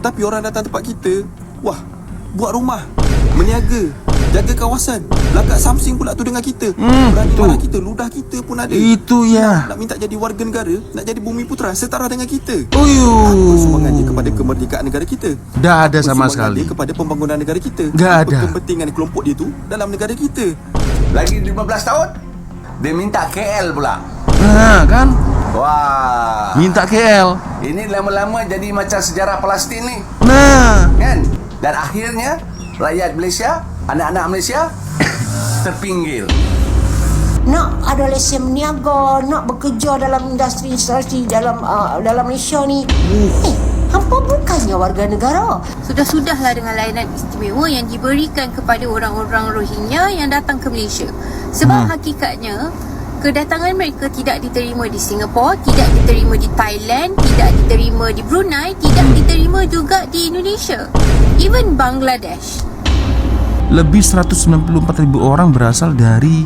Tapi orang datang tempat kita, wah, buat rumah, meniaga, jaga kawasan. Lakat samsing pula tu dengan kita. Berani marah kita, ludah kita pun ada. Itu ya. Nak minta jadi warga negara, nak jadi bumi putera setara dengan kita. Uyuh. Apa sumbangan dia kepada kemerdekaan negara kita? Dah ada Apa sama sumbangan sekali. dia kepada pembangunan negara kita? Nggak Apa ada. kepentingan kelompok dia tu dalam negara kita? Lagi 15 tahun dia minta KL pula. Nah kan, Wah, minta KL. ini lama-lama jadi macam sejarah Palestin ni, Nah, kan? Dan akhirnya rakyat Malaysia, anak-anak Malaysia terpinggir. Nak ada lesen meniaga, nak bekerja dalam industri dalam Malaysia ni. Hampa bukannya warga negara. Sudah-sudahlah dengan layanan istimewa yang diberikan kepada orang-orang Rohingya yang datang ke Malaysia. Sebab hakikatnya, kedatangan mereka tidak diterima di Singapura, tidak diterima di Thailand, tidak diterima di Brunei, tidak diterima juga di Indonesia. Even Bangladesh. lebih 194.000 orang berasal dari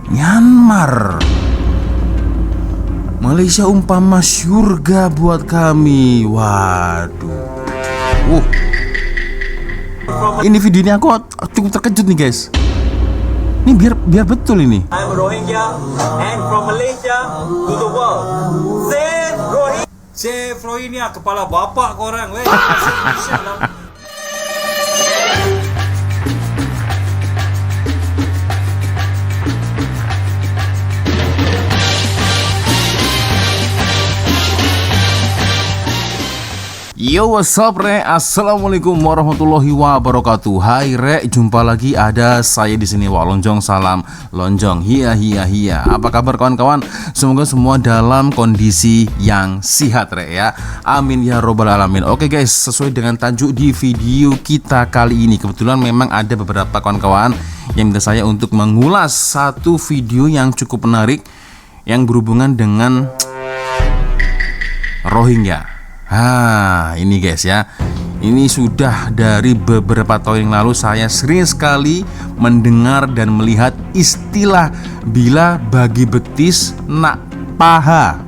Myanmar. Malaysia umpama syurga buat kami. Waduh. Ini video ini aku cukup terkejut nih guys. Ini biar betul ini. I'm Rohingya and from Malaysia to the world. Save Rohingya. Save Rohingya, kepala bapak korang weh. Yo, what's up re? Assalamualaikum warahmatullahi wabarakatuh. Hai re, jumpa lagi ada saya di sini Wak Lonjong. Salam Lonjong. Hiya. Apa kabar kawan-kawan? Semoga semua dalam kondisi yang sehat re ya. Amin ya robbal alamin. Oke guys, sesuai dengan tajuk di video kita kali ini, kebetulan memang ada beberapa kawan-kawan yang minta saya untuk mengulas satu video yang cukup menarik yang berhubungan dengan Rohingya. Ini guys ya. Ini sudah dari beberapa tahun yang lalu saya sering sekali mendengar dan melihat istilah bila bagi betis nak paha.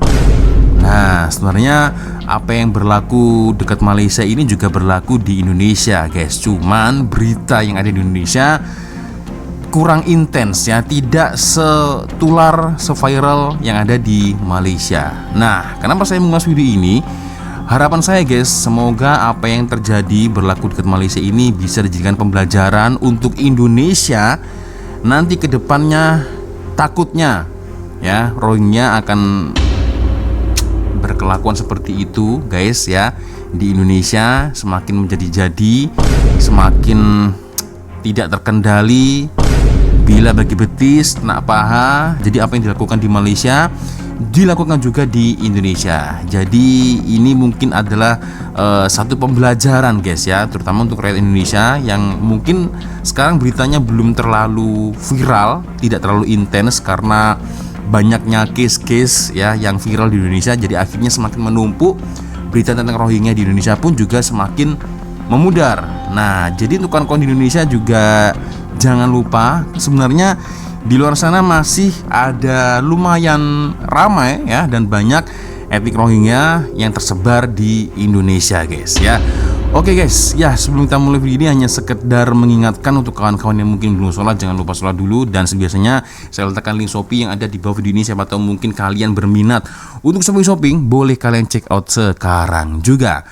Nah, sebenarnya apa yang berlaku dekat Malaysia ini juga berlaku di Indonesia guys. Cuman berita yang ada di Indonesia kurang intens ya, tidak setular, seviral yang ada di Malaysia. Nah, kenapa saya mengulas video ini? Harapan saya guys, semoga apa yang terjadi berlaku dekat Malaysia ini bisa dijadikan pembelajaran untuk Indonesia nanti ke depannya. Takutnya ya Rohingya akan berkelakuan seperti itu guys ya di Indonesia, semakin menjadi-jadi, semakin tidak terkendali. Bila bagi betis nak paha. Jadi apa yang dilakukan di Malaysia dilakukan juga di Indonesia. Jadi ini mungkin adalah satu pembelajaran guys ya, terutama untuk rakyat Indonesia yang mungkin sekarang beritanya belum terlalu viral, tidak terlalu intens karena banyaknya case-case ya yang viral di Indonesia. Jadi akhirnya semakin menumpuk, berita tentang Rohingya di Indonesia pun juga semakin memudar. Nah, jadi untuk kawan-kawan di Indonesia juga jangan lupa, sebenarnya di luar sana masih ada lumayan ramai ya dan banyak etnik Rohingya yang tersebar di Indonesia guys ya. Oke guys, ya sebelum kita mulai video ini hanya sekedar mengingatkan untuk kawan-kawan yang mungkin belum sholat, jangan lupa sholat dulu. Dan sebiasanya saya letakkan link Shopee yang ada di bawah video ini, siapa tahu mungkin kalian berminat untuk shopping, boleh kalian check out sekarang juga.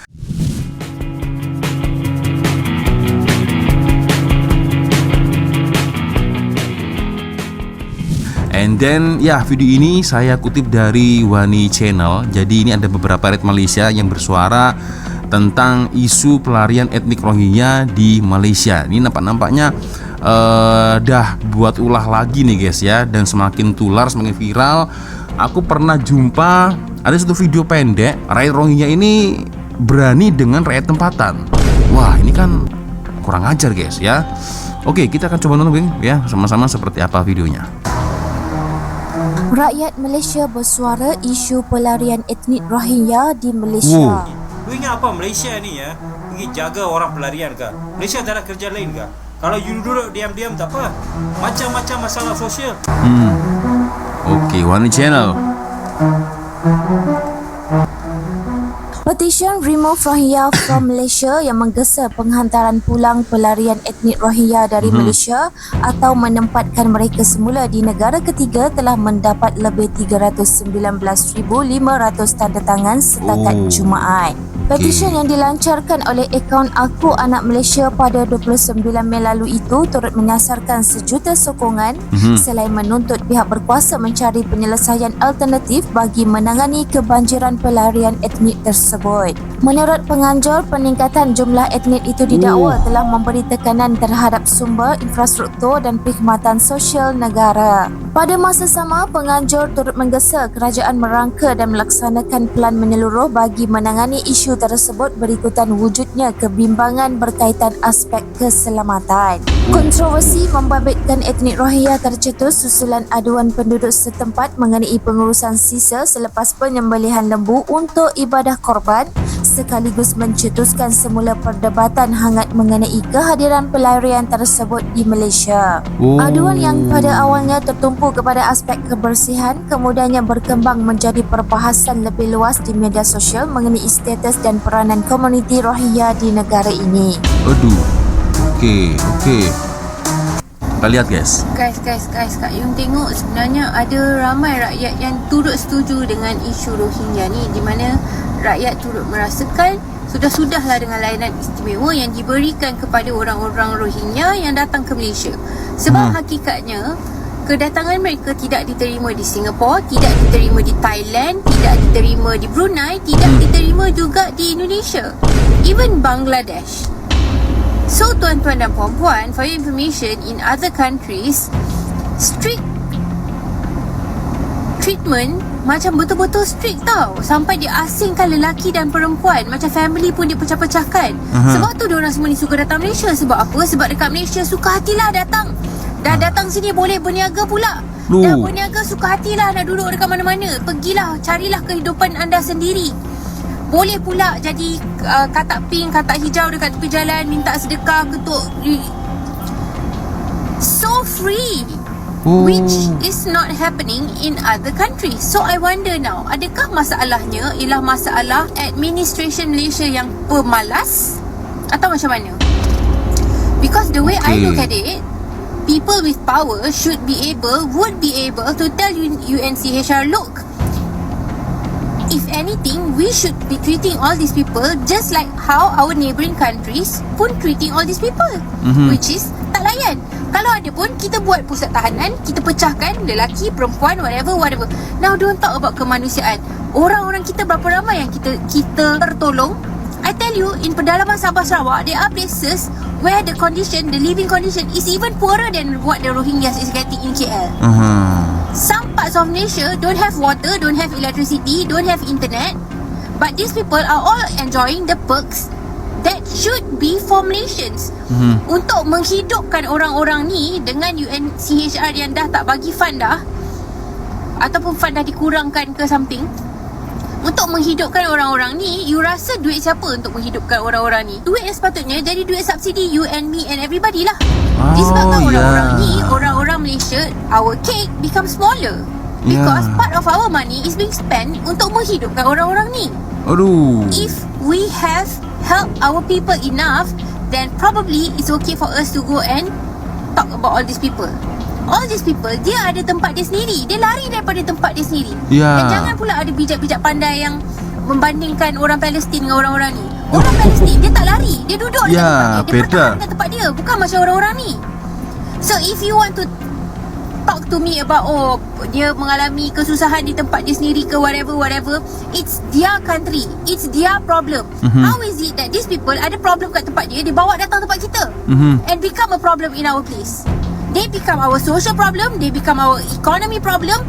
And then ya, video ini saya kutip dari Wani Channel. Jadi ini ada beberapa rakyat Malaysia yang bersuara tentang isu pelarian etnik Rohingya di Malaysia. Ini nampaknya dah buat ulah lagi nih guys ya, dan semakin tular, semakin viral. Aku pernah jumpa ada satu video pendek, rakyat Rohingya ini berani dengan rakyat tempatan. Wah, ini kan kurang ajar guys ya. Oke, kita akan coba nonton ya sama-sama seperti apa videonya. Rakyat Malaysia bersuara isu pelarian etnik Rohingya di Malaysia. Lu ingat apa Malaysia ni ya? Pergi jaga orang pelarian ke? Malaysia tak ada kerja lain ke? Kalau you duduk diam-diam tak apa. Macam-macam masalah sosial. Oke, Wani Channel. Petition Remove Rohingya from Malaysia yang menggesa penghantaran pulang pelarian etnik Rohingya dari Malaysia atau menempatkan mereka semula di negara ketiga telah mendapat lebih 319,500 tanda tangan setakat Jumaat. Petisyen yang dilancarkan oleh akaun Aku Anak Malaysia pada 29 Mei lalu itu turut menyasarkan sejuta sokongan selain menuntut pihak berkuasa mencari penyelesaian alternatif bagi menangani kebanjiran pelarian etnik tersebut. Menurut penganjur, peningkatan jumlah etnik itu didakwa telah memberi tekanan terhadap sumber, infrastruktur dan perkhidmatan sosial negara. Pada masa sama, penganjur turut menggesa kerajaan merangka dan melaksanakan pelan menyeluruh bagi menangani isu tersebut berikutan wujudnya kebimbangan berkaitan aspek keselamatan. Kontroversi membabitkan etnik Rohingya tercetus susulan aduan penduduk setempat mengenai pengurusan sisa selepas penyembelihan lembu untuk ibadah korban sekaligus mencetuskan semula perdebatan hangat mengenai kehadiran pelarian tersebut di Malaysia. Aduan yang pada awalnya tertumpu kepada aspek kebersihan kemudiannya berkembang menjadi perbahasan lebih luas di media sosial mengenai status dan peranan komuniti Rohingya di negara ini. Aduh. Okey. Kita lihat guys. Guys, Kak Yung tengok sebenarnya ada ramai rakyat yang turut setuju dengan isu Rohingya ni, di mana rakyat turut merasakan sudah-sudahlah dengan layanan istimewa yang diberikan kepada orang-orang Rohingya yang datang ke Malaysia. Sebab hakikatnya kedatangan mereka tidak diterima di Singapura, tidak diterima di Thailand, tidak diterima di Brunei, tidak diterima juga di Indonesia, even Bangladesh. So tuan-tuan dan puan-puan, for your information, in other countries, strict treatment macam betul-betul strict tau, sampai diasingkan lelaki dan perempuan, macam family pun dipecah-pecahkan. Sebab tu diorang semua ni suka datang Malaysia. Sebab apa? Sebab dekat Malaysia suka hatilah datang. Dah datang sini boleh berniaga pula. Dah berniaga suka hatilah nak duduk dekat mana-mana. Pergilah, carilah kehidupan anda sendiri. Boleh pula jadi katak pink, katak hijau dekat tepi jalan, minta sedekah, ketuk. So free. Which is not happening in other countries. So I wonder now, adakah masalahnya ialah masalah administration Malaysia yang pemalas atau macam mana? Because the way I look at it, people with power would be able to tell UNCHR, look, if anything, we should be treating all these people just like how our neighbouring countries pun treating all these people, which is tak layan. Kalau ada pun, kita buat pusat tahanan, kita pecahkan lelaki, perempuan, whatever. Now don't talk about kemanusiaan. Orang-orang kita berapa ramai yang kita tertolong. I tell you, in pedalaman Sabah Sarawak, there are places where the living condition is even poorer than what the Rohingyas is getting in KL. Some parts of Malaysia don't have water, don't have electricity, don't have internet, but these people are all enjoying the perks that should be for Malaysians. Untuk menghidupkan orang-orang ni dengan UNCHR yang dah tak bagi fund dah, ataupun fund dah dikurangkan ke samping, untuk menghidupkan orang-orang ni, you rasa duit siapa untuk menghidupkan orang-orang ni? Duit yang sepatutnya jadi duit subsidi you and me and everybody lah. Disebabkan orang-orang ni, orang-orang Malaysia, our cake become smaller because part of our money is being spent untuk menghidupkan orang-orang ni. If we have helped our people enough, then probably it's okay for us to go and talk about all these people. All these people, dia ada tempat dia sendiri. Dia lari daripada tempat dia sendiri. Dan jangan pula ada bijak-bijak pandai yang membandingkan orang Palestin dengan orang-orang ni. Orang Palestin, dia tak lari. Dia duduk dekat tempat dia. Dia pertahankan tempat dia. Bukan macam orang-orang ni. So if you want to talk to me about, dia mengalami kesusahan di tempat dia sendiri ke whatever, it's their country, it's their problem. How is it that these people ada problem kat tempat dia, dia bawa datang tempat kita and become a problem in our place? They become our social problem, they become our economy problem.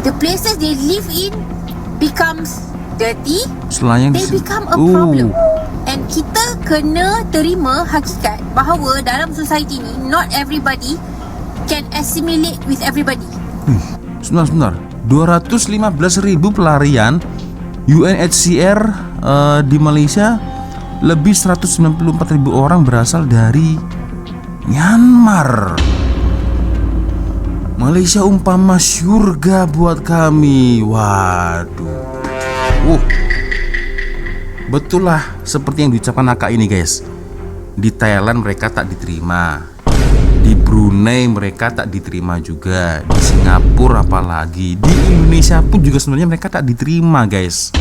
The places they live in becomes dirty, they become a problem. And kita kena terima hakikat bahawa dalam society ni, not everybody can assimilate with everybody. Sebentar. 215,000 pelarian UNHCR di Malaysia, lebih 194,000 orang berasal dari Myanmar. Malaysia umpama syurga buat kami. Waduh. betul lah seperti yang diucapkan Aka ini guys. Di Thailand mereka tak diterima, di Brunei mereka tak diterima juga, di Singapura apalagi, di Indonesia pun juga sebenarnya mereka tak diterima guys.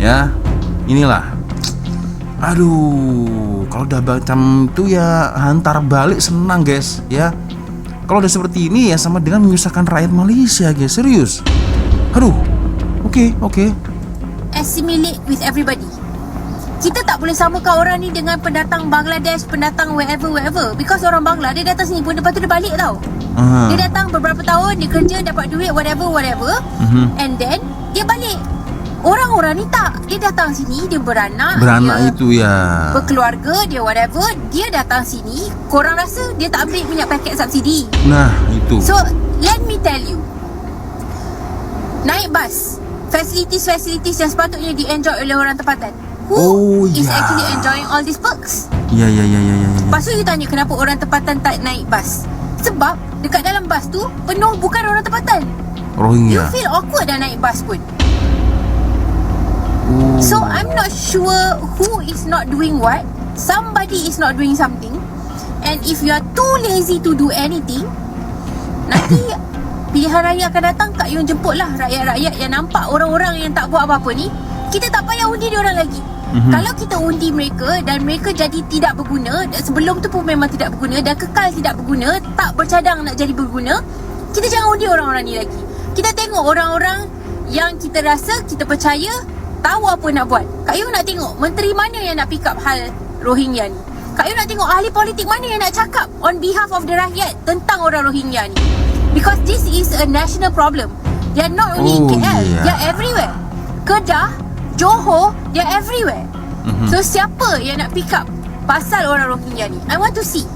Ya, inilah. Aduh, kalau udah macam itu ya hantar balik senang guys ya. Kalau udah seperti ini ya sama dengan menyusahkan rakyat Malaysia guys, serius. Aduh, oke. Assimilate with everybody. Kita tak boleh samakan orang ni dengan pendatang Bangladesh, pendatang wherever. Because orang Bangla dia datang sini pun lepas tu dia balik tau. Dia datang beberapa tahun, dia kerja, dapat duit, whatever. And then dia balik. Orang-orang ni tak. Dia datang sini, dia beranak dia itu ya, berkeluarga, dia whatever. Dia datang sini, korang rasa dia tak ambil minyak paket subsidi. Nah itu. So let me tell you, naik bas, facilities yang sepatutnya di-enjoy oleh orang tempatan, who is actually enjoying all these perks? Ya. Lepas tu you tanya kenapa orang tempatan tak naik bas. Sebab dekat dalam bas tu penuh bukan orang tempatan. You Rohingya. feel awkward dah naik bas pun. So I'm not sure who is not doing what. Somebody is not doing something. And if you are too lazy to do anything, nanti pilihan raya akan datang, Kak Yung jemput lah rakyat-rakyat yang nampak orang-orang yang tak buat apa-apa ni. Kita tak payah undi diorang lagi. Kalau kita undi mereka dan mereka jadi tidak berguna, dan sebelum tu pun memang tidak berguna dan kekal tidak berguna, tak bercadang nak jadi berguna, kita jangan undi orang-orang ni lagi. Kita tengok orang-orang yang kita rasa, kita percaya tahu apa nak buat. Kak Yung nak tengok menteri mana yang nak pick up hal Rohingya ni. Kak Yung nak tengok ahli politik mana yang nak cakap on behalf of the rakyat tentang orang Rohingya ni. Because this is a national problem. They are not only in KL, they are everywhere. Kedah, Johor, they are everywhere. So siapa yang nak pick up pasal orang Rohingya ni? I want to see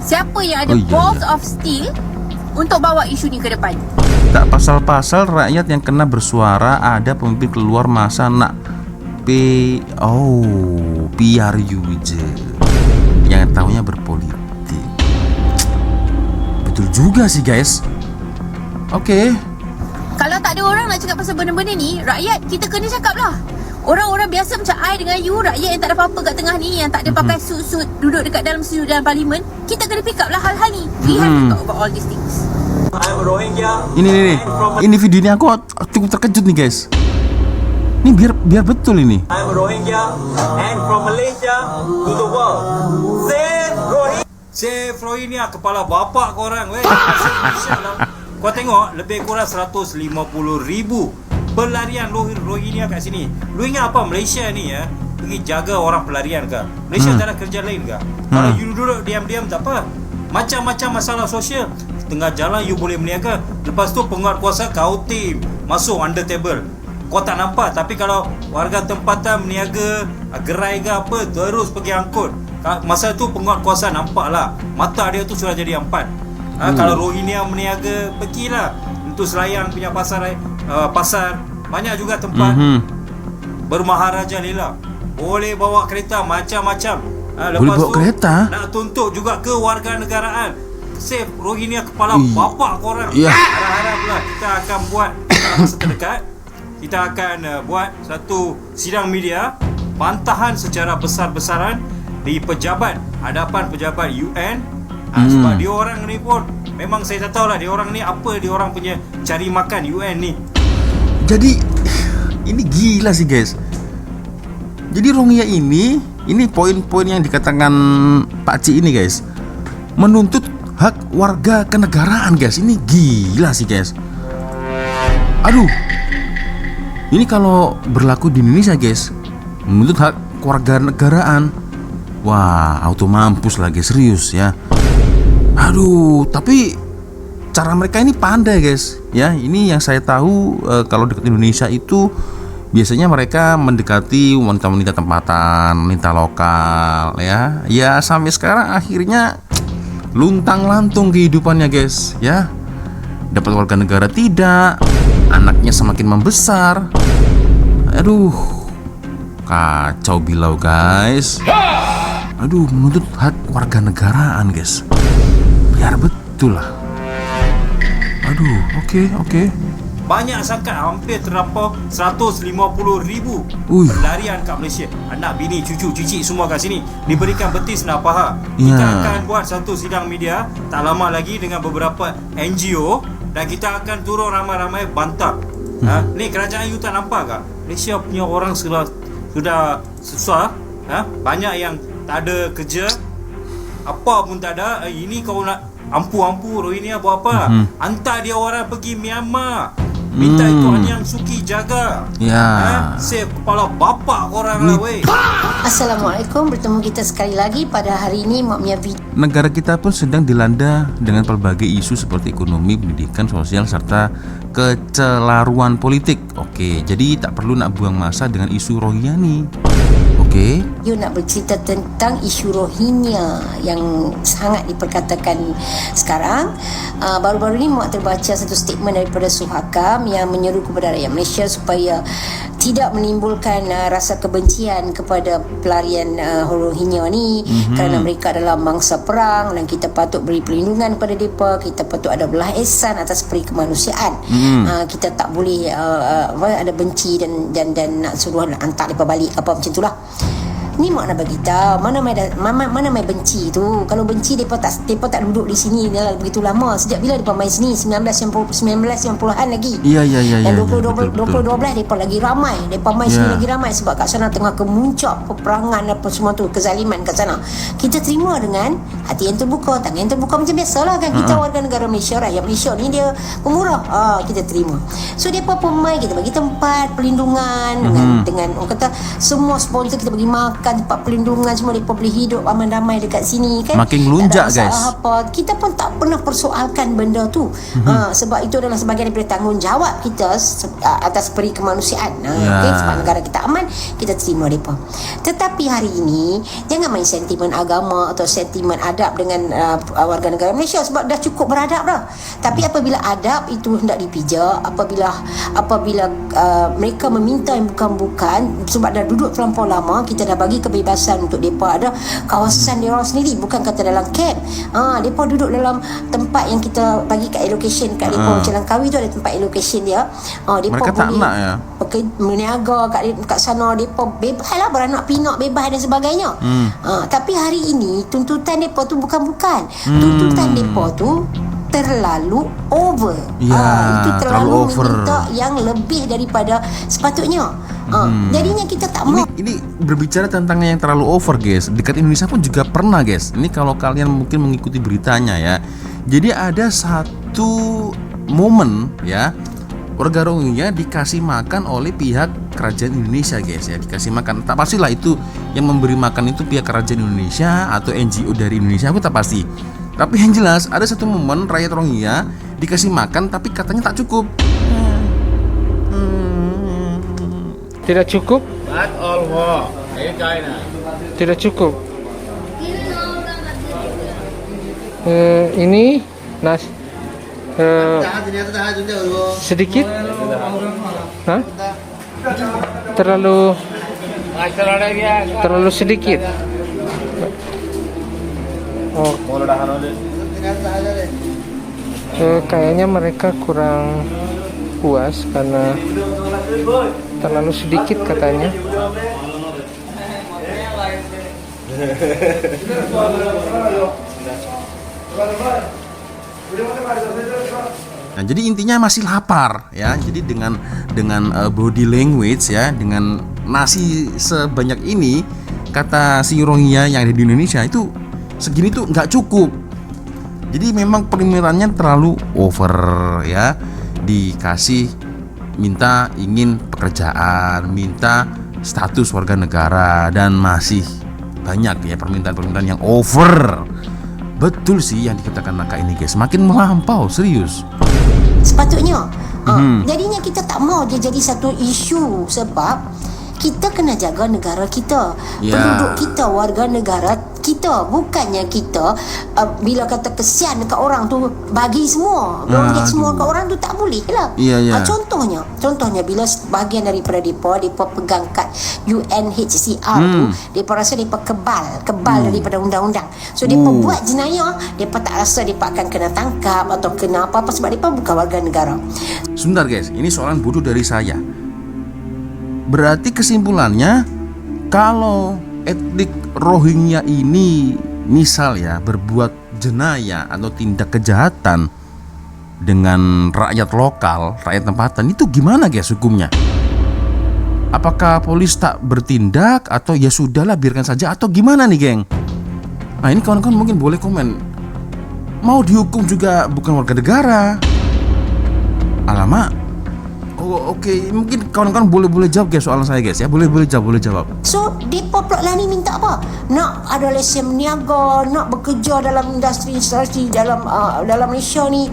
siapa yang ada balls of steel untuk bawa isu ni ke depan. Tak pasal-pasal rakyat yang kena bersuara, ada pemimpin keluar masa nak PRU je, yang tahunya berpolitik. Betul juga sih guys. Oke. Kalau tak ada orang nak cakap pasal benda-benda ni, rakyat kita kena cakap lah. Orang-orang biasa macam I dengan you, rakyat yang tak ada apa-apa kat tengah ni, yang tak ada pakai suit-suit, duduk dekat dalam studio dalam parlimen, kita kena pick up lah hal-hal ni. We have to talk about all these things. Ini video ini aku cukup terkejut nih guys. Ini biar betul ini. I'm Rohingya and from Malaysia to the world. Save Rohingya, kepala bapak korang weh. Kau tengok lebih kurang 150,000 pelarian Rohingya kat sini. Lu ingat apa Malaysia ni ya? Pergi jaga orang pelarian ke? Malaysia tak ada kerja lain ke? Kalau you duduk diam-diam tak apa. Macam-macam masalah sosial. Tengah jalan you boleh meniaga. Lepas tu penguat kuasa kau tim masuk under table. Kau tak nampak. Tapi kalau warga tempatan meniaga, gerai ke apa, terus pergi angkut. Masa tu penguat kuasa nampak lah, mata dia tu sudah jadi empat. Kalau Rohingya meniaga, pergilah untuk Selayang punya pasar. Banyak juga tempat bermaharaja lela. Boleh bawa kereta macam-macam. Lepas tu kereta? Ya. nak tuntut juga ke warga negaraan. Save Rohingya kepala bapak korang. Harap-haraplah kita akan buat masa terdekat, kita akan buat satu sidang media pantahan secara besar-besaran di pejabat, hadapan pejabat UN. Sebab dia orang ni pun memang saya tak tahulah dia orang ni apa dia orang punya cari makan UN ni. Jadi ini gila sih guys. Jadi Rohingya ini poin-poin yang dikatakan Pak Cik ini guys, menuntut hak warga kenegaraan guys. Ini gila sih guys. Aduh, ini kalau berlaku di Indonesia guys, menuntut hak warga negaraan, wah auto mampus lagi, serius ya. Aduh, tapi cara mereka ini pandai guys ya. Ini yang saya tahu, kalau dekat Indonesia itu biasanya mereka mendekati wanita-wanita tempatan, wanita lokal ya. Ya sampai sekarang akhirnya luntang-lantung kehidupannya guys ya. Dapat warga negara tidak, anaknya semakin membesar. Aduh, kacau bilau guys. Aduh, menuntut hak warga negaraan guys, biar betul lah. Aduh, oke. banyak sangat, hampir terlampau 150,000 Ui. berlarian kat Malaysia. Anak bini, cucu, cicit semua kat sini diberikan betis nak paha. Ya. Kita akan buat satu sidang media tak lama lagi dengan beberapa NGO dan kita akan turun ramai-ramai bantah. Ni kerajaan you tak nampak ke? Malaysia punya orang sudah susah. Banyak yang tak ada kerja, apa pun tak ada. Ini kau nak ampu Rohingya buat apa? Hantar dia orang pergi Myanmar. Minta itu Hanyang Suki jaga. Ya. Save kepala bapak korang lah weh. Assalamualaikum, bertemu kita sekali lagi pada hari ini Mak Mia video. Negara kita pun sedang dilanda dengan berbagai isu seperti ekonomi, pendidikan, sosial, serta kecelaruan politik. Oke, jadi tak perlu nak buang masa dengan isu Rohingya nih. Oke. You nak bercerita tentang isu Rohingya yang sangat diperkatakan sekarang. Baru-baru ni Mak terbaca satu statement daripada Suhakam yang menyeru kepada rakyat Malaysia supaya tidak menimbulkan rasa kebencian kepada pelarian Rohingya ni, kerana mereka adalah mangsa perang dan kita patut beri perlindungan kepada mereka, kita patut ada belah ihsan atas peri kemanusiaan. Kita tak boleh ada benci dan nak suruh nak hantar mereka balik apa macam itulah. Ni mak nak bagi tahu mana mai benci tu. Kalau benci depa tak duduk di sini dah begitu lama. Sejak bila depa mai sini 1990-an lagi. Iya. Dan Betul. 2012 depa lagi ramai. Depa mai sini lagi ramai sebab kat sana tengah kemuncak peperangan apa semua tu, kezaliman kat sana. Kita terima dengan hati yang terbuka, tangan yang terbuka macam biasalah kan. Kita warga negara Malaysia, rakyat Malaysia ni dia pemurah. Kita terima. So depa pun mai, kita bagi tempat perlindungan dengan orang kata semua sponsor kita bagi makan, tempat perlindungan semua, mereka boleh hidup aman damai dekat sini kan. Makin melunjak guys. Apa. Kita pun tak pernah persoalkan benda tu. Sebab itu adalah sebahagian daripada tanggungjawab kita atas peri kemanusiaan. Okay, sebab negara kita aman, kita terima mereka. Tetapi hari ini jangan main sentimen agama atau sentimen adab dengan warga negara Malaysia, sebab dah cukup beradab dah. Tapi apabila adab itu hendak dipijak, apabila mereka meminta yang bukan-bukan, sebab dah duduk terlampau lama, kita dah bagi kebebasan untuk mereka ada kawasan dia orang sendiri, bukan kata dalam camp. Mereka duduk dalam tempat yang kita bagi kat allocation kat mereka. Macam Langkawi tu ada tempat allocation dia. Mereka tak nak ya meniaga kat sana, mereka bebas lah beranak pinak bebas dan sebagainya. Tapi hari ini tuntutan mereka tu bukan-bukan. Tuntutan mereka tu terlalu over. Itu terlalu meminta yang lebih daripada sepatutnya. Jadinya kita tak mau. Ini berbicara tentang yang terlalu over guys. Dekat Indonesia pun juga pernah guys. Ini kalau kalian mungkin mengikuti beritanya ya. Jadi ada satu momen ya, warga Rohingya dikasih makan oleh pihak kerajaan Indonesia guys ya. Dikasih makan, tak pastilah itu yang memberi makan itu pihak kerajaan Indonesia atau NGO dari Indonesia, aku tak pasti. Tapi yang jelas ada satu momen rakyat Rohingya dikasih makan tapi katanya tak cukup. Tidak cukup? Tidak cukup. Ini nasi sedikit? Terlalu sedikit. Kayaknya mereka kurang puas karena terlalu sedikit katanya. Nah, jadi intinya masih lapar ya. Jadi dengan body language ya, dengan nasi sebanyak ini, kata si Rohingya yang ada di Indonesia itu segini tuh nggak cukup. Jadi memang permintaannya terlalu over ya. Dikasih, minta ingin pekerjaan, minta status warga negara, dan masih banyak ya permintaan-permintaan yang over. Betul sih yang dikatakan Naka ini guys, makin melampau, serius. Sepatutnya. Jadinya kita tak mau dia jadi satu isu, sebab kita kena jaga negara kita, penduduk kita, warga negara kita. Bukannya kita bila kata kesian dekat orang tu bagi semua, bagi semua kat orang tu, tak boleh lah. Contohnya bila bahagian daripada depa pegang kad UNHCR tu, depa rasa depa kebal daripada undang-undang. So depa buat jenayah, depa tak rasa depa akan kena tangkap atau kena apa-apa sebab depa bukan warga negara. Sebentar guys, ini soalan bodoh dari saya. Berarti kesimpulannya, kalau etnik Rohingya ini misal ya berbuat jenayah atau tindak kejahatan dengan rakyat lokal, rakyat tempatan, itu gimana guys hukumnya? Apakah polis tak bertindak atau ya sudahlah biarkan saja, atau gimana nih geng? Nah ini kawan-kawan mungkin boleh komen. Mau dihukum juga bukan warga negara. Alamak. Oke, mungkin kawan-kawan boleh jawab guys soalan saya guys ya. Boleh jawab. So depa pula lani minta apa? Nak ada lesen berniaga, nak bekerja dalam industri dalam Malaysia ni.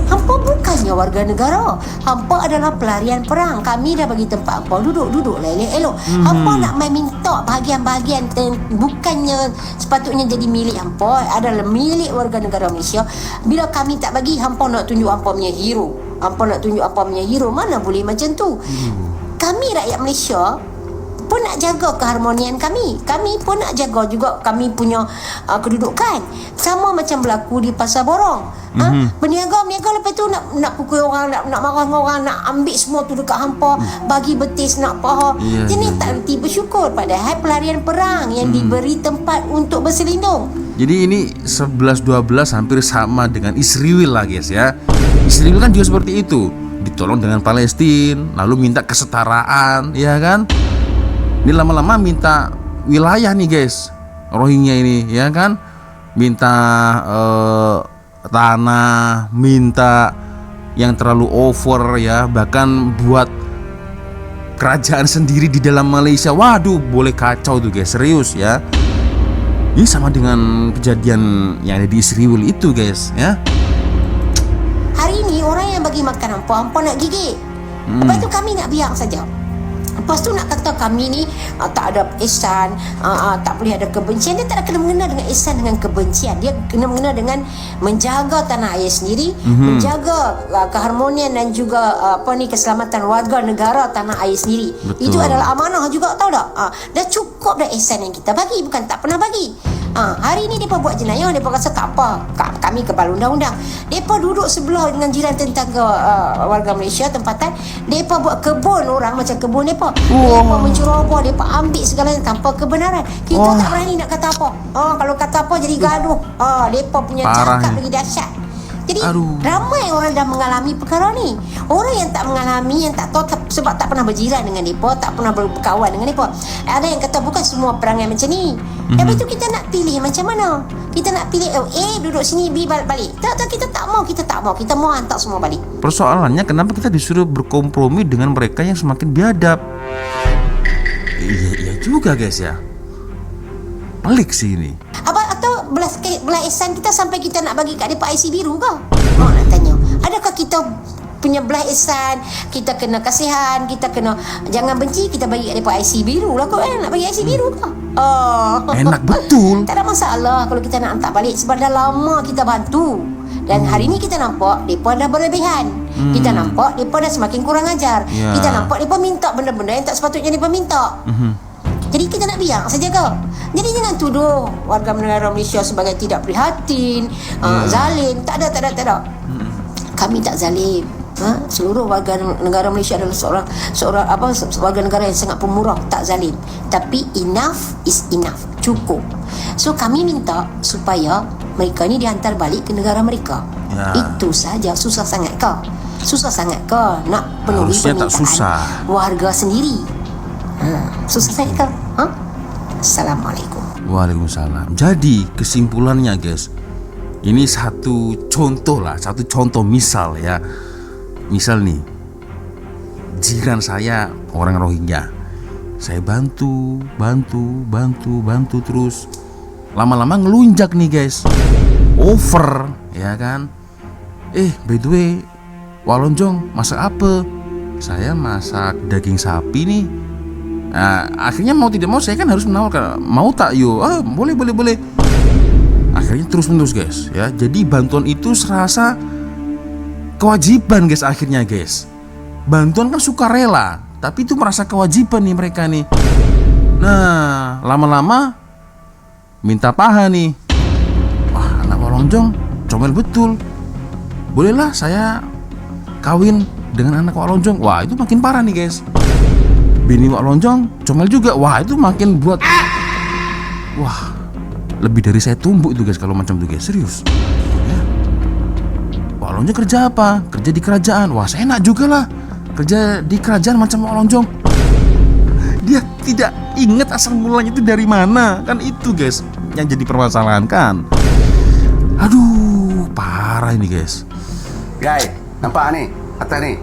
Hampa bukannya warga negara. Hampa adalah pelarian perang. Kami dah bagi tempat hampa duduk elok. Hampa nak main minta bahagian-bahagian bukannya sepatutnya jadi milik hampa, adalah milik warga negara Malaysia. Bila kami tak bagi, hampa nak tunjuk hampa punya hero. Mana boleh macam tu. Kami rakyat Malaysia pun nak jaga keharmonian kami. Kami pun nak jaga juga kami punya kedudukan. Sama macam berlaku di Pasar Borong. Berniaga lepas tu nak pukul orang, nak marah orang, nak ambil semua tu dekat hampa, bagi betis nak apa. Jadi tak reti bersyukur, padahal pelarian perang yang diberi tempat untuk berselindung. Jadi ini 11-12 hampir sama dengan Israel lah guys ya. Israel kan juga seperti itu, ditolong dengan Palestina, lalu minta kesetaraan, ya kan? Ini lama-lama minta wilayah nih guys, Rohingya ini, ya kan? Minta tanah, minta yang terlalu over ya, bahkan buat kerajaan sendiri di dalam Malaysia. Waduh, boleh kacau tuh guys, serius ya. Ini sama dengan kejadian yang ada di Israel itu guys ya. Hari ini orang yang bagi makan hampa nak gigit. Lepas tu kami nak biar saja. Lepas tu nak kata kami ni tak ada ihsan, tak boleh ada kebencian. Dia tak ada kena mengena dengan ihsan dengan kebencian. Dia kena mengena dengan menjaga tanah air sendiri, menjaga keharmonian dan juga keselamatan warga negara tanah air sendiri. Betul. Itu adalah amanah juga, tahu tak? Dah cukup dah ihsan yang kita bagi, bukan tak pernah bagi. Hari ni mereka buat jenayah, mereka rasa tak apa, kami kebal undang-undang. Mereka duduk sebelah dengan jiran tetangga warga Malaysia tempatan. Mereka buat kebun orang macam kebun mereka. Mereka menceroboh, mereka ambil segalanya tanpa kebenaran. Kita tak berani nak kata apa. Kalau kata apa jadi gaduh. Mereka punya cakap lagi dahsyat. Jadi ramai orang dah mengalami perkara ni. Orang yang tak mengalami, yang tak tahu sebab tak pernah berjiran dengan mereka, tak pernah berkawan dengan mereka. Ada yang kata bukan semua perangai macam ni. Lepas tu kita nak pilih macam mana? Kita nak pilih A duduk sini, B balik. Tak, kita tak mau. Kita mau hantar semua balik. Persoalannya kenapa kita disuruh berkompromi dengan mereka yang semakin biadab? Iya juga guys ya. Pelik sih ini. Atau belah ihsan kita sampai kita nak bagi kat mereka IC biru ke? Nak tanya. Adakah kita punya belah ihsan, kita kena kasihan, kita kena jangan benci, kita bagi kat mereka IC biru lah kot, nak bagi IC biru ke? Enak betul. Tak ada masalah kalau kita nak hantar balik sebab dah lama kita bantu. Dan hari ni kita nampak mereka dah berlebihan. Kita nampak mereka dah semakin kurang ajar. Kita nampak mereka minta benda-benda yang tak sepatutnya mereka minta. Jadi kita nak biar saja ke? Jadi jangan tuduh warga negara Malaysia sebagai tidak prihatin, zalim. Tak ada. Kami tak zalim. Seluruh warga negara Malaysia adalah seorang warga negara yang sangat pemurah, tak zalim. Tapi enough is enough. Cukup. So kami minta supaya mereka ni dihantar balik ke negara mereka. Itu saja. Susah sangat ke nak penuhi permintaan warga sendiri? Susah sangat ke? Assalamualaikum. Waalaikumsalam. Jadi kesimpulannya guys, ini satu contoh misal ya. Misal nih, jiran saya orang Rohingya, saya bantu terus. Lama-lama ngelunjak nih guys, over ya kan. By the way, Walonjong masak apa? Saya masak daging sapi nih. Nah, akhirnya mau tidak mau saya kan harus menawarkan, mau tak yo, boleh. Akhirnya terus menerus guys, ya. Jadi bantuan itu serasa kewajiban guys akhirnya guys. Bantuan kan sukarela, tapi itu merasa kewajiban nih mereka nih. Nah, lama-lama minta paha nih. Wah, anak Wak Lonjong comel betul. Bolehlah saya kawin dengan anak Wak Lonjong. Wah, itu makin parah nih guys. Bini Wak Lonjong comel juga. Wah, itu makin buat, wah, lebih dari saya tumbuk itu guys kalau macam itu guys, serius ya. Wak Lonjong kerja apa? Kerja di kerajaan. Wah, saya enak juga lah kerja di kerajaan macam Wak Lonjong. Dia tidak ingat asal mulanya itu dari mana. Kan itu guys yang jadi permasalahan kan. Aduh, parah ini guys. Guys, nampak ni? Atas ni.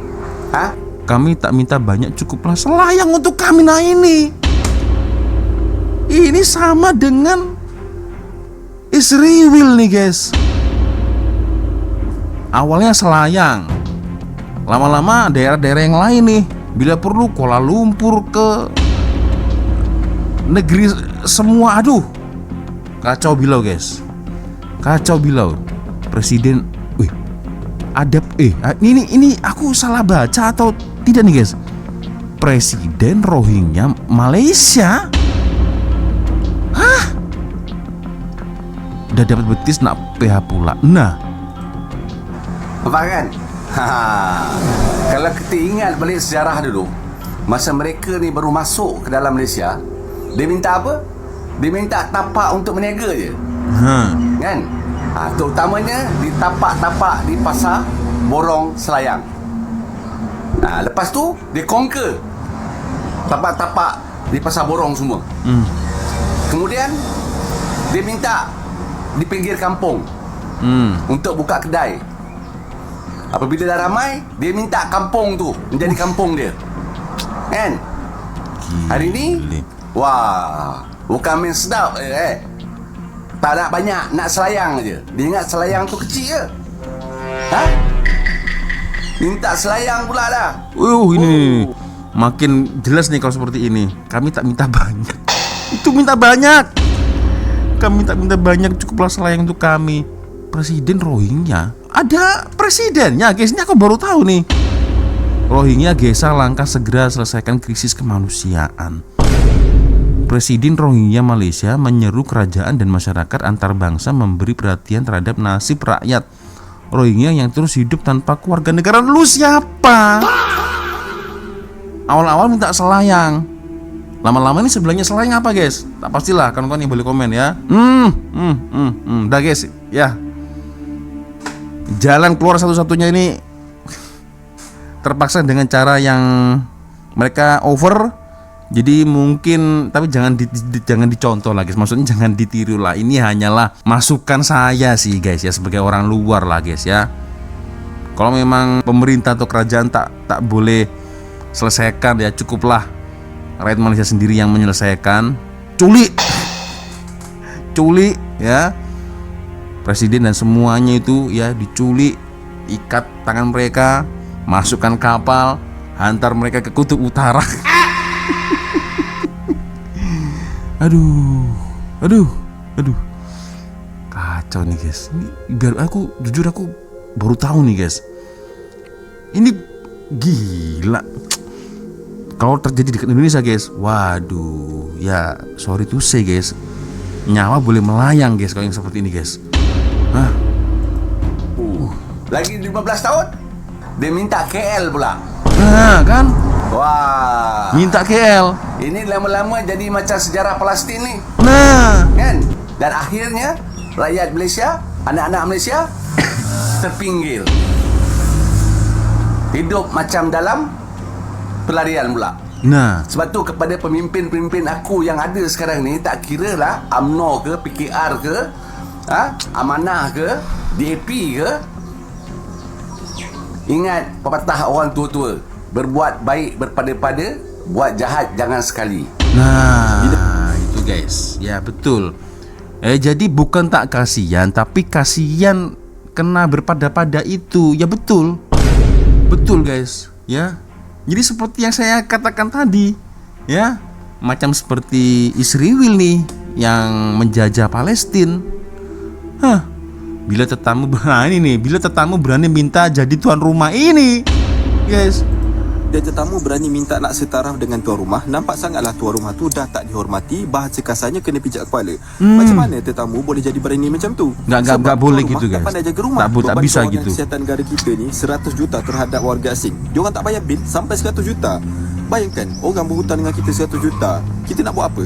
Ha? Kami tak minta banyak, cukuplah selayang untuk kami. Nah ini sama dengan Israel nih guys. Awalnya selayang, lama-lama daerah-daerah yang lain nih, bila perlu Kuala Lumpur ke negeri semua. Aduh, kacau bilau guys, kacau bilau. Presiden, ini aku salah baca atau tidak nih guys? Presiden Rohingya Malaysia, udah dapat betis nak PH pula. Nah, Nampak kan? Kalau kita ingat balik sejarah dulu, masa mereka ni baru masuk ke dalam Malaysia, dia minta apa? Dia minta tapak untuk berniaga je. Kan? Terutamanya di tapak-tapak di pasar borong Selayang. Lepas tu dia conquer tapak-tapak di pasar borong semua. Kemudian dia minta di pinggir kampung untuk buka kedai. Apabila dah ramai, dia minta kampung tu menjadi kampung dia. Kan? Hari ni, wah, bukan main sedap tak nak banyak, nak selayang je. Dia ingat selayang tu kecil je. Minta selayang pula dah. Ini makin jelas nih kalau seperti ini. Kami tak minta banyak, itu minta banyak. Kami tak minta banyak, cukuplah selayang untuk kami. Presiden Rohingya, ada presidennya guys, ini aku baru tahu nih. Rohingya gesa langkah segera selesaikan krisis kemanusiaan. Presiden Rohingya Malaysia menyeru kerajaan dan masyarakat antar bangsa memberi perhatian terhadap nasib rakyat Rohingya yang terus hidup tanpa keluarga negara. Lu siapa? Awal-awal minta selayang, lama-lama ini sebelahnya selayang apa guys? Tak pastilah, kawan-kawan yang boleh komen ya. Dah guys, ya. Jalan keluar satu-satunya ini terpaksa dengan cara yang mereka over. Jadi mungkin, tapi jangan dicontoh lah guys. Maksudnya jangan ditiru lah. Ini hanyalah masukan saya sih guys ya, sebagai orang luar lah guys ya. Kalau memang pemerintah atau kerajaan tak boleh selesaikan ya, cukuplah rakyat Malaysia sendiri yang menyelesaikan. Culik ya, presiden dan semuanya itu ya diculik, ikat tangan mereka, masukkan kapal, hantar mereka ke kutub utara. Aduh, kacau nih guys. Ini biar aku jujur, aku baru tahu nih guys. Ini gila. Kalau terjadi di Indonesia guys, waduh, ya sorry to say guys, nyawa boleh melayang guys kalau yang seperti ini guys. Lagi 15 tahun dia minta KL pula. Nah kan, wah, minta KL. Ini lama-lama jadi macam sejarah Palestin ni. Nah kan? Dan akhirnya rakyat Malaysia, anak-anak Malaysia terpinggir, hidup macam dalam pelarian pula. Nah, sebab tu kepada pemimpin-pemimpin aku yang ada sekarang ni, tak kira lah UMNO ke, PKR ke, Amanah ke, DAP ke, ingat pepatah orang tua-tua, berbuat baik berpada-pada, buat jahat jangan sekali. Nah, itu guys, ya betul. Jadi bukan tak kasihan, tapi kasihan kena berpada-pada itu. Ya betul, betul guys, ya. Jadi seperti yang saya katakan tadi, ya, macam seperti Israel nih yang menjajah Palestina. Bila tetamu berani minta jadi tuan rumah ini, guys. Dan tetamu berani minta nak setaraf dengan tuan rumah, nampak sangatlah tuan rumah tu dah tak dihormati, bahasa kasarnya kena pijak kepala. Macam mana tetamu boleh jadi berani macam tu? Nggak boleh gitu, guys. Tak pandai jaga rumah. Tak bisa Beban gitu. Kesihatan negara kita ni 100 juta terhadap warga asing. Diorang tak bayar bil sampai 100 juta. Bayangkan orang berhutang dengan kita 100 juta. Kita nak buat apa?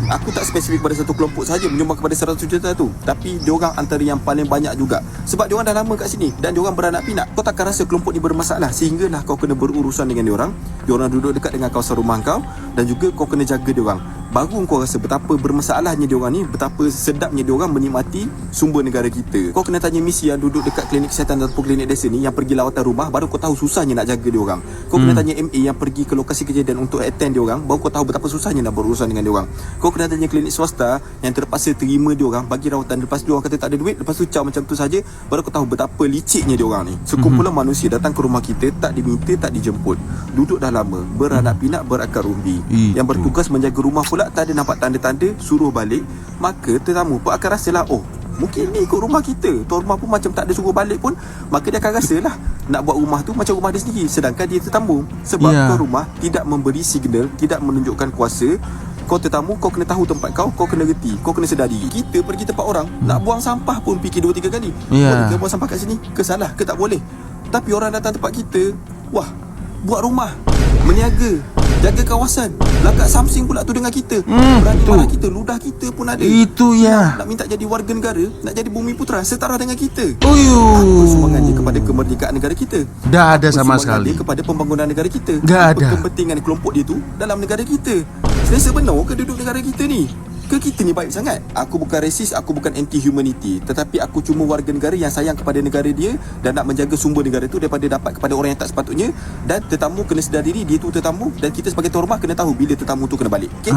Aku tak spesifik pada satu kelompok saja menyumbang kepada 100 juta tu, tapi diorang antara yang paling banyak juga. Sebab diorang dah lama kat sini dan diorang beranak pinak. Kau takkan rasa kelompok ni bermasalah sehinggalah kau kena berurusan dengan diorang. Diorang duduk dekat dengan kawasan rumah kau dan juga kau kena jaga diorang. Baru kau rasa betapa bermasalahnya diorang ni, betapa sedapnya diorang menikmati sumber negara kita. Kau kena tanya misi yang duduk dekat klinik kesihatan ataupun klinik desa ni yang pergi lawatan rumah, baru kau tahu susahnya nak jaga diorang. Kau kena tanya MA yang pergi ke lokasi kejadian untuk attend diorang, baru kau tahu betapa susahnya nak berurusan dengan diorang. Kau kena tanya klinik swasta yang terpaksa terima diorang bagi rawatan, lepas diorang kata tak ada duit, lepas tu caw macam tu saja, baru kau tahu betapa liciknya diorang ni. Sekumpulan manusia datang ke rumah kita, tak diminta, tak dijemput, duduk dah lama, beranak pinak, berakar umbi. Yang bertugas menjaga rumah pula tak ada nampak tanda-tanda suruh balik. Maka tetamu pun akan rasalah, oh mungkin ni ikut rumah kita. Tuan rumah pun macam tak ada suruh balik pun, maka dia akan rasalah nak buat rumah tu macam rumah dia sendiri, sedangkan dia tetamu. Sebab tuan rumah tidak memberi signal, tidak menunjukkan kuasa. Kau tetamu, kau kena tahu tempat kau kena reti, kau kena sedar diri. Kita pergi tempat orang, nak buang sampah pun fikir 2-3 kali. Boleh ke buang sampah kat sini? Ke salah ke tak boleh? Tapi orang datang tempat kita, wah, buat rumah, meniaga, jaga kawasan. Lakat Samsing pula tu dengan kita. Berani marah kita, ludah kita pun ada. Itu ya. Nak minta jadi warga negara, nak jadi bumi putra setara dengan kita. Uyuh. Apa sumbangan dia kepada kemerdekaan negara kita? Dah ada Apa sama sumbangan sekali. dia kepada pembangunan negara kita? Dah Apa ada. kepentingan kelompok dia tu dalam negara kita? Selesa benar ke duduk negara kita ni? Ke kita ni baik sangat? Aku bukan resis, aku bukan anti-humanity, tetapi aku cuma warga negara yang sayang kepada negara dia dan nak menjaga sumber negara tu daripada dapat kepada orang yang tak sepatutnya. Dan tetamu kena sedar diri, dia tu tetamu, dan kita sebagai tuan rumah kena tahu bila tetamu tu kena balik. Okay?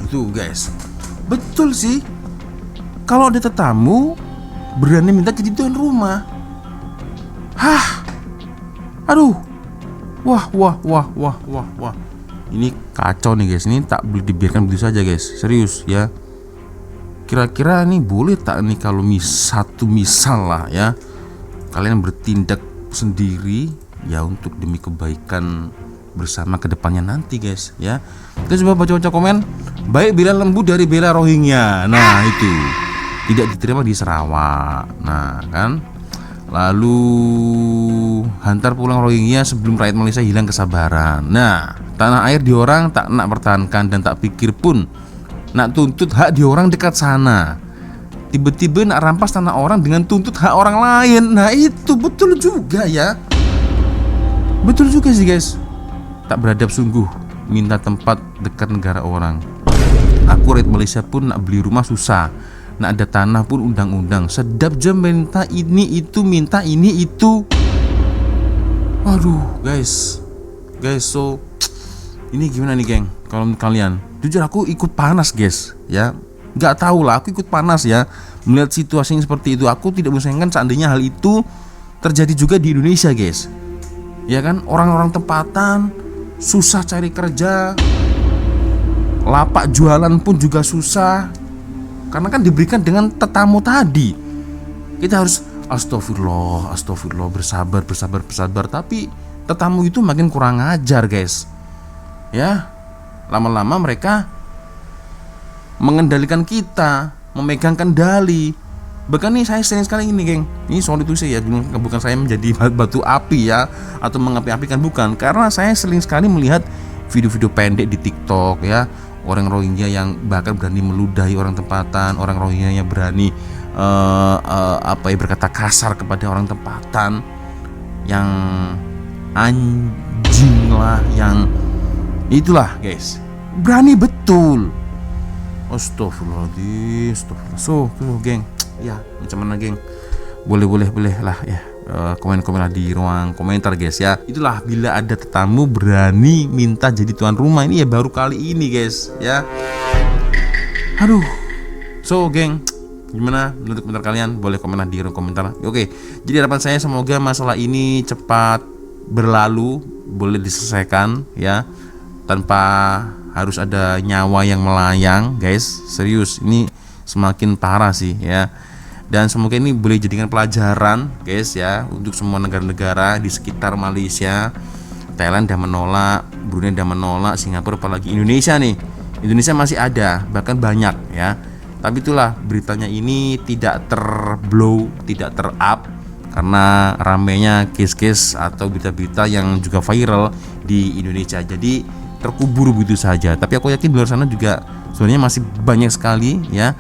Itu guys, betul sih. Kalau ada tetamu berani minta jadi tuan rumah. Aduh. Wah. Ini kacau nih guys. Ini tak boleh dibiarkan begitu saja guys. Serius ya. Kira-kira nih boleh tak nih kalau satu misal lah ya, kalian bertindak sendiri ya untuk demi kebaikan bersama ke depannya nanti guys ya. Kita coba baca-baca komen. Baik bela lembu dari bela Rohingya. Nah itu tidak diterima di Sarawak. Nah kan. Lalu hantar pulang Rohingya sebelum rakyat Malaysia hilang kesabaran. Nah, tanah air diorang tak nak pertahankan dan tak pikir pun nak tuntut hak diorang dekat sana. Tiba-tiba nak rampas tanah orang dengan tuntut hak orang lain. Nah itu betul juga ya. Betul juga sih guys. Tak beradab sungguh minta tempat dekat negara orang. Aku rakyat Malaysia pun nak beli rumah susah, nak ada tanah pun undang-undang. Sedap je minta ini itu, minta ini itu. Aduh guys, so ini gimana nih geng? Kalau menurut kalian, jujur aku ikut panas guys ya. Gak tau lah, aku ikut panas ya melihat situasi yang seperti itu. Aku tidak menyayangkan seandainya hal itu terjadi juga di Indonesia guys. Ya kan, orang-orang tempatan susah cari kerja, lapak jualan pun juga susah, karena kan diberikan dengan tetamu tadi. Kita harus astagfirullah, bersabar. Tapi tetamu itu makin kurang ajar guys. Ya, lama-lama mereka mengendalikan kita, memegang kendali. Bahkan nih saya sering sekali ini geng, ini soal itu saya ya, bukan saya menjadi batu api ya, atau mengapi-apikan, bukan. Karena saya sering sekali melihat video-video pendek di TikTok ya, orang Rohingya yang bahkan berani meludahi orang tempatan, orang Rohingya yang berani berkata kasar kepada orang tempatan, yang anjing lah, yang itulah guys, berani betul. Astagfirullahaladzim. So geng, ya macam mana geng, boleh lah ya, komen-komen lah di ruang komentar guys ya. Itulah bila ada tetamu berani minta jadi tuan rumah, ini ya baru kali ini guys ya. Aduh. So geng, gimana menurut komentar kalian? Boleh komen lah di ruang komentar. Oke, jadi harapan saya semoga masalah ini cepat berlalu, boleh diselesaikan ya, tanpa harus ada nyawa yang melayang, guys. Serius, ini semakin parah sih ya. Dan semoga ini boleh jadikan pelajaran, guys ya, untuk semua negara-negara di sekitar Malaysia. Thailand udah menolak, Brunei udah menolak, Singapura, apalagi Indonesia nih. Indonesia masih ada, bahkan banyak ya. Tapi itulah, beritanya ini tidak terblow, tidak terup karena ramenya case-case atau berita-berita yang juga viral di Indonesia. Jadi terkubur begitu saja. Tapi aku yakin di luar sana juga sebenarnya masih banyak sekali ya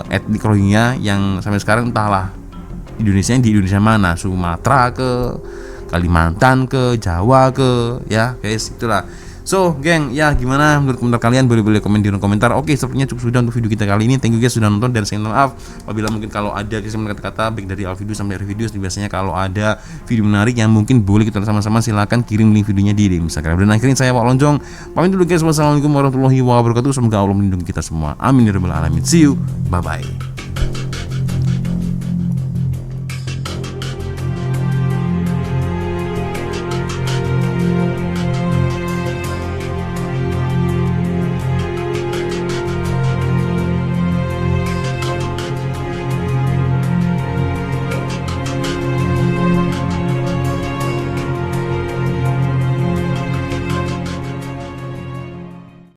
etnik Rohingya yang sampai sekarang entahlah di Indonesia mana, Sumatera ke, Kalimantan ke, Jawa ke, ya guys, itulah. So, geng, ya gimana menurut komentar kalian? Boleh komen di kolom komentar. Oke, sepertinya cukup sudah untuk video kita kali ini. Thank you guys sudah nonton, dan saya minta maaf apabila mungkin kalau ada kesempatan kata-kata baik dari awal video sampai akhir video. Biasanya kalau ada video menarik yang mungkin boleh kita sama-sama, silahkan kirim link videonya di Instagram. Dan akhirnya saya Pak Lonjong pamit dulu guys. Wassalamualaikum warahmatullahi wabarakatuh. Semoga Allah melindungi kita semua. Amin ya rabbal alamin. See you. Bye bye.